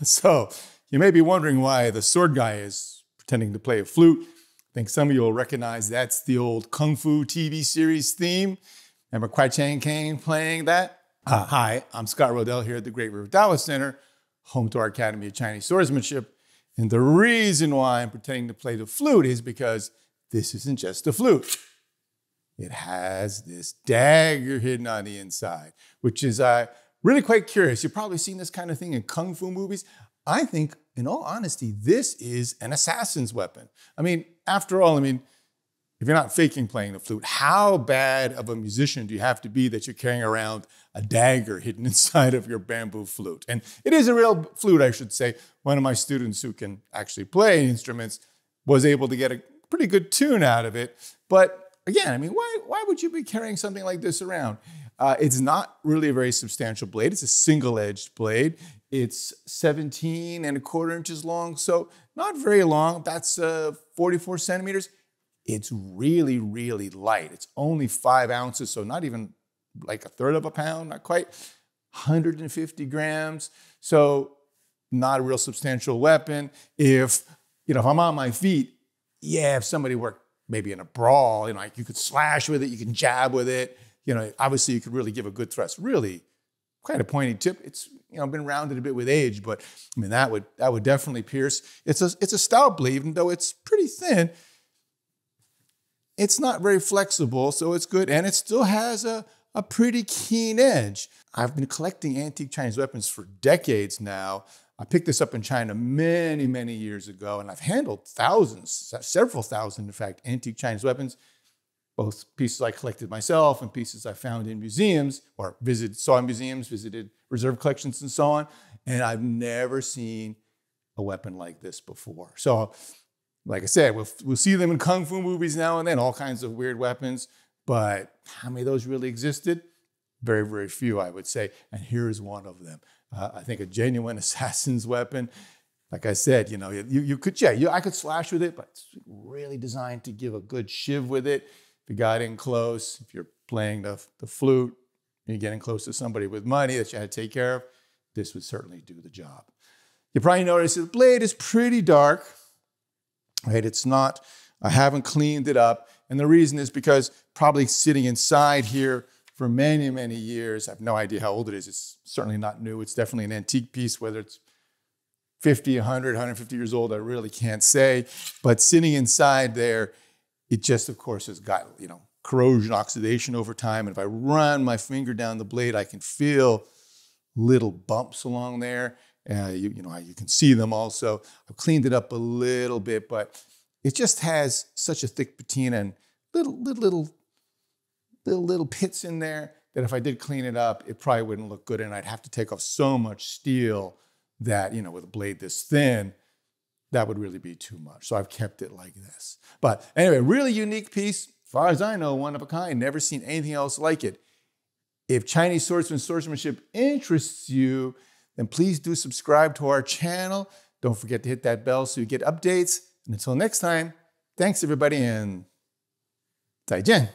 So you may be wondering why the sword guy is pretending to play a flute. I think some of you will recognize that's the old Kung Fu TV series theme. Remember Kwai Chang Caine playing that? Hi, I'm Scott Rodell here at the Great River Taoist Center, home to our Academy of Chinese Swordsmanship. And the reason why I'm pretending to play the flute is because this isn't just a flute. It has this dagger hidden on the inside, which is really quite curious. You've probably seen this kind of thing in Kung Fu movies. I think, in all honesty, this is an assassin's weapon. I mean, after all, if you're not faking playing the flute, how bad of a musician do you have to be that you're carrying around a dagger hidden inside of your bamboo flute? And it is a real flute, I should say. One of my students who can actually play instruments was able to get a pretty good tune out of it. But again, why would you be carrying something like this around? It's not really a very substantial blade. It's a single-edged blade. It's 17¼ inches long, so not very long. That's 44 centimeters. It's really, really light. It's only 5 ounces, so not even like 1/3 of a pound, not quite. 150 grams, so not a real substantial weapon. If I'm on my feet, yeah, if somebody were maybe in a brawl, you could slash with it, you can jab with it. Obviously you could really give a good thrust. Really quite a pointy tip. It's been rounded a bit with age, but that would definitely pierce. It's a stout blade, even though it's pretty thin. It's not very flexible, so it's good, and it still has a pretty keen edge. I've been collecting antique Chinese weapons for decades now. I picked this up in China many, many years ago, and I've handled thousands, several thousand, in fact, antique Chinese weapons, both pieces I collected myself and pieces I found in museums or saw in museums, visited reserve collections and so on, and I've never seen a weapon like this before. So, like I said, we'll see them in Kung Fu movies now and then, all kinds of weird weapons, but how many of those really existed? Very, very few, I would say, and here's one of them. I think a genuine assassin's weapon. Like I said, I could slash with it, but it's really designed to give a good shiv with it. If you got in close, if you're playing the flute, you're getting close to somebody with money that you had to take care of, this would certainly do the job. You probably notice the blade is pretty dark, right? It's not, I haven't cleaned it up. And the reason is because probably sitting inside here for many, many years. I have no idea how old it is. It's certainly not new. It's definitely an antique piece, whether it's 50, 100, 150 years old, I really can't say. But sitting inside there, it just, of course, has got, corrosion, oxidation over time. And if I run my finger down the blade, I can feel little bumps along there. You can see them also. I've cleaned it up a little bit, but it just has such a thick patina and little pits in there that if I did clean it up, it probably wouldn't look good. And I'd have to take off so much steel that, with a blade this thin, that would really be too much. So I've kept it like this. But anyway, really unique piece. As far as I know, one of a kind. Never seen anything else like it. If Chinese swordsmanship interests you, then please do subscribe to our channel. Don't forget to hit that bell so you get updates. And until next time, thanks everybody, and 再见.